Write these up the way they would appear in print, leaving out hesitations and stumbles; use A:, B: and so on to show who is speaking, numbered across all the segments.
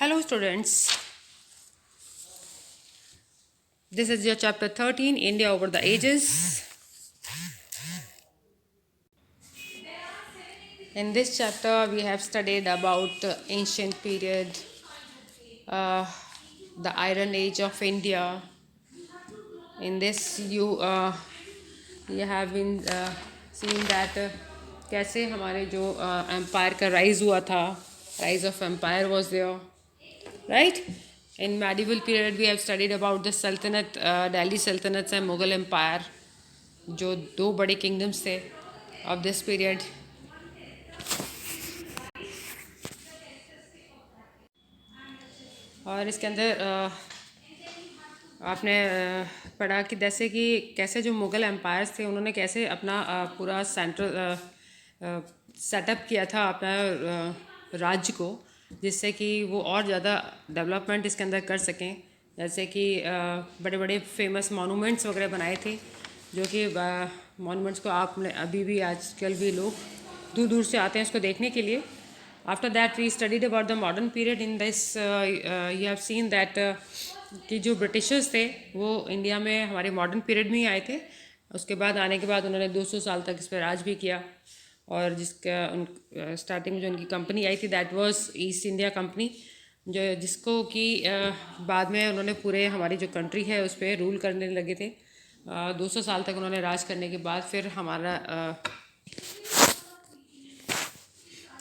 A: Hello, students. This is your chapter 13 India over the ages. In this chapter, we have studied about ancient period, uh, the Iron Age of India. In this, you have been seeing that कैसे हमारे जो empire का rise हुआ था, rise of empire was there, right? In medieval period, we have studied about the Sultanate, Delhi Sultanates and Mughal Empire, जो दो बड़े kingdoms थे ऑफ दिस पीरियड. और इसके अंदर आपने पढ़ा कि जैसे कि कैसे जो मुग़ल एम्पायर्स थे उन्होंने कैसे अपना पूरा सेंट्रल सेटअप किया था अपना राज्य को, जिससे कि वो और ज़्यादा डेवलपमेंट इसके अंदर कर सकें. जैसे कि बड़े बड़े फेमस मॉन्यूमेंट्स वगैरह बनाए थे, जो कि मॉन्यूमेंट्स को आपने अभी भी आजकल भी लोग दूर दूर से आते हैं उसको देखने के लिए. After that, we studied about the modern period. In this, you have seen that कि जो ब्रिटिशर्स थे वो इंडिया में हमारे मॉडर्न पीरियड में ही आए थे. उसके बाद आने के बाद उन्होंने 200 साल तक इस पर राज भी किया. और जिसका स्टार्टिंग में जो उनकी कंपनी आई थी that was east India company, जो जिसको कि बाद में उन्होंने पूरे हमारी जो कंट्री है उस पर रूल करने लगे थे. 200 साल तक उन्होंने राज करने के बाद फिर हमारा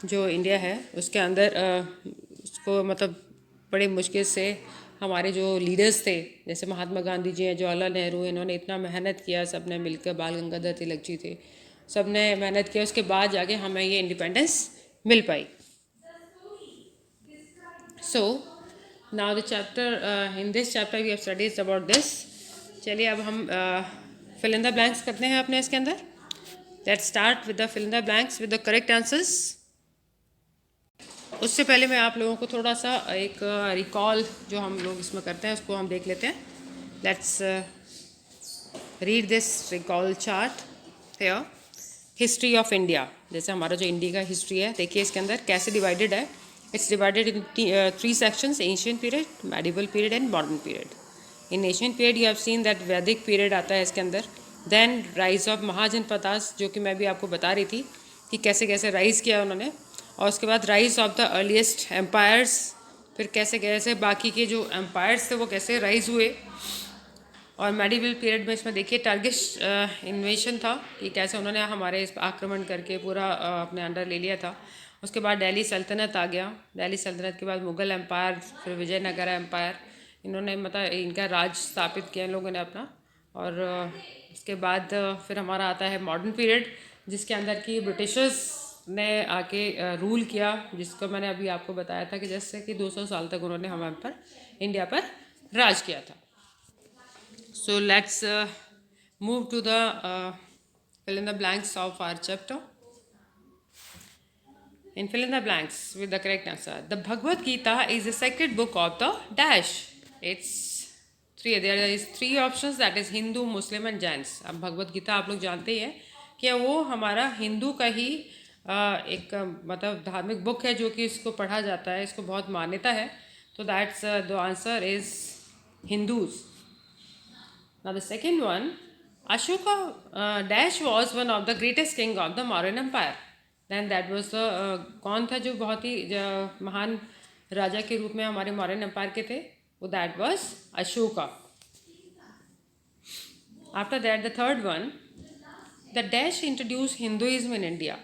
A: जो इंडिया है उसके अंदर उसको मतलब बड़े मुश्किल से हमारे जो लीडर्स थे, जैसे महात्मा गांधी जी हैं, जवाहरलाल नेहरू, इन्होंने इतना मेहनत किया, सब ने मिलकर, बाल गंगाधर तिलक जी थे, सब ने मेहनत किया, उसके बाद जाके हमें ये इंडिपेंडेंस मिल पाई. So now the chapter in this chapter we have studies about this. चलिए अब हम फिल इन द ब्लैंक्स करते हैं अपने इसके अंदर. Let's start with the fill in the blanks with the correct answers. उससे पहले मैं आप लोगों को थोड़ा सा एक रिकॉल जो हम लोग इसमें करते हैं उसको हम देख लेते हैं. Let's read this recall chart here. History of India, जैसे हमारा जो इंडिया का हिस्ट्री है, देखिए इसके अंदर कैसे डिवाइडेड है. It's divided in 3 sections: ancient period, medieval period and modern period. In ancient period you have seen that वैदिक पीरियड आता है इसके अंदर. देन राइज ऑफ महाजनपदास, जो कि मैं भी आपको बता रही थी कि कैसे कैसे राइज़ किया उन्होंने. और उसके बाद rise of the earliest empires, फिर कैसे कैसे बाकी के जो एम्पायर्स थे वो कैसे राइज हुए. और मेडिवल पीरियड में इसमें देखिए टर्किश इन्वेशन था कि कैसे उन्होंने हमारे इस आक्रमण करके पूरा अपने अंडर ले लिया था. उसके बाद दिल्ली सल्तनत आ गया. दिल्ली सल्तनत के बाद मुग़ल एम्पायर, फिर विजयनगर एम्पायर, इन्होंने मतलब इनका राज स्थापित किया इन लोगों ने अपना. और उसके बाद फिर हमारा आता है मॉडर्न पीरियड, जिसके अंदर की ब्रिटिशर्स ने आके रूल किया, जिसको मैंने अभी आपको बताया था कि जैसे कि 200 साल तक उन्होंने हमारे पर इंडिया पर राज किया था. So let's move to the fill in the blanks of our chapter. In fill in the blanks with the correct answer. The Bhagavad Gita is a sacred book of the dash. It's there is 3 options, that is Hindu, Muslim and Jains. अब भगवत गीता आप लोग जानते ही हैं कि वो हमारा हिंदू का ही एक मतलब धार्मिक बुक है, जो कि इसको पढ़ा जाता है, इसको बहुत मान्यता है. तो that's the answer is Hindus. Now the second one, Ashoka dash was one of the greatest king of the Mauryan empire. Then that was the कौन था जो बहुत ही महान राजा के रूप में हमारे मौर्यन एम्पायर के थे, वो that was Ashoka. After that the third one, the dash introduce Hinduism in India.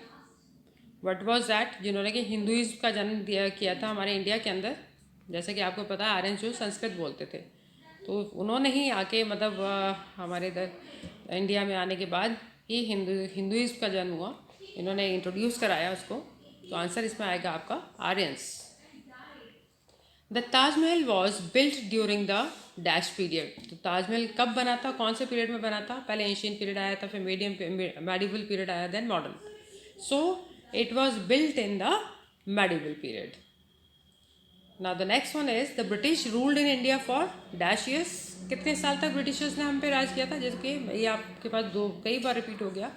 A: What was that, जिन्होंने कि हिंदुइज्म का जन्म किया था हमारे इंडिया के अंदर. जैसे कि आपको पता है आर्यन संस्कृत बोलते थे, तो उन्होंने ही आके मतलब हमारे इधर इंडिया में आने के बाद ही हिंदुइज्म का जन्म हुआ. इन्होंने इंट्रोड्यूस कराया उसको. तो आंसर इसमें आएगा आपका Aryans. The Taj Mahal was built during the dash period. तो ताजमहल कब बना था, कौन से पीरियड में बना था? पहले एंशिएंट पीरियड आया था, फिर मेडिवल पीरियड आया, then modern. So it was built in the medieval period. Now the next one is the British ruled in India for dash years. कितने साल तक ब्रिटिशर्स ने हम पे राज किया था, जैसे कि ये आपके पास कई बार रिपीट हो गया.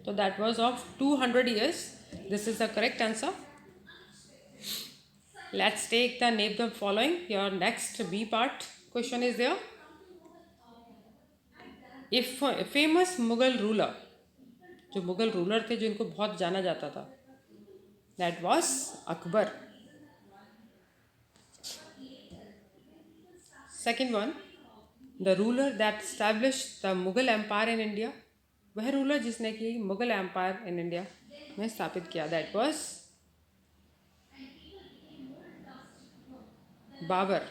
A: तो that was of 200 years. This is the correct answer. Let's take the name the following. Your next B part question is there. If famous Mughal ruler, जो मुगल रूलर थे जिनको बहुत जाना जाता था, that was Akbar. Second one, the ruler that established the Mughal Empire in India, वह ruler जिसने कि मुगल एम्पायर इन इंडिया में स्थापित किया, that was Babar.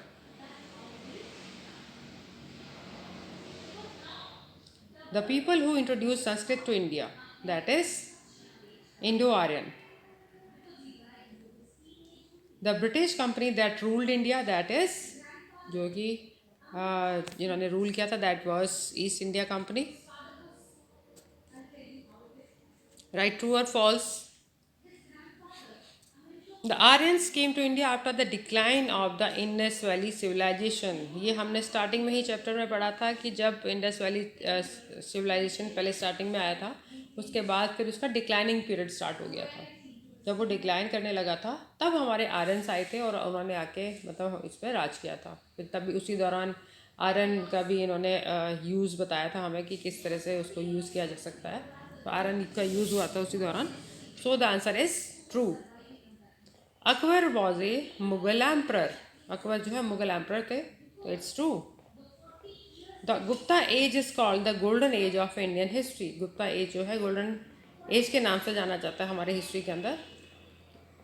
A: The people who introduced Sanskrit to India, that is Indo-Aryan. The British company that ruled India, that is जो कि जिन्होंने rule किया था, that was East India Company. Right, true or false? The Aryans came to India after the decline of the Indus Valley civilization. ये हमने starting में ही chapter में पढ़ा था कि जब इंडस वैली सिविलाइजेशन पहले स्टार्टिंग में आया था, उसके बाद फिर उसका डिक्लाइनिंग पीरियड स्टार्ट हो गया था. जब वो डिक्लाइन करने लगा था तब हमारे आर्यंस आए थे और उन्होंने आके मतलब इस पर राज किया था. फिर तभी उसी दौरान आयरन का भी इन्होंने यूज़ बताया था हमें कि किस तरह से उसको यूज़ किया जा सकता है. तो आयरन का यूज़ हुआ था उसी दौरान. So the answer is true. Akbar was a Mughal emperor. Akbar जो है मुगल एम्प्रर थे, तो it's true. The Gupta age is called the golden age of Indian history. Gupta age जो है गोल्डन एज के नाम से जाना जाता है हमारे हिस्ट्री के अंदर.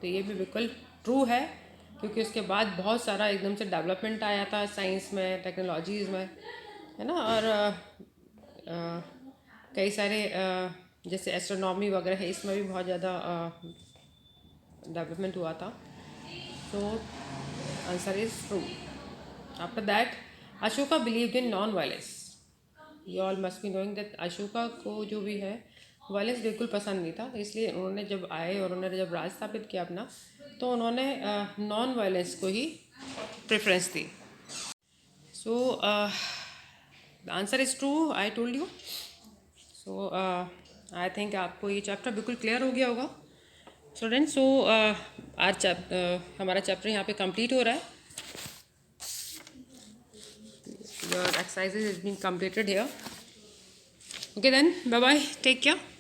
A: तो ये भी बिल्कुल ट्रू है, क्योंकि उसके बाद बहुत सारा एकदम से डेवलपमेंट आया था साइंस में, टेक्नोलॉजीज़ में, है ना. और कई सारे जैसे एस्ट्रोनॉमी वगैरह है, इसमें भी बहुत ज़्यादा डेवलपमेंट हुआ था. So answer is true. After that Ashoka believed in non violence. You all must be knowing that Ashoka को जो भी है वायलेंस बिल्कुल पसंद नहीं था. इसलिए उन्होंने जब आए और उन्होंने जब राज स्थापित किया अपना, तो उन्होंने नॉन वायलेंस को ही प्रेफरेंस दी. So the answer is true, I told you. So I think आपको ये चैप्टर बिल्कुल क्लियर हो गया होगा स्टूडेंट्स. सो आज हमारा चैप्टर यहाँ पे कंप्लीट हो रहा है. Your exercises is been completed here. Okay then, bye bye, take care.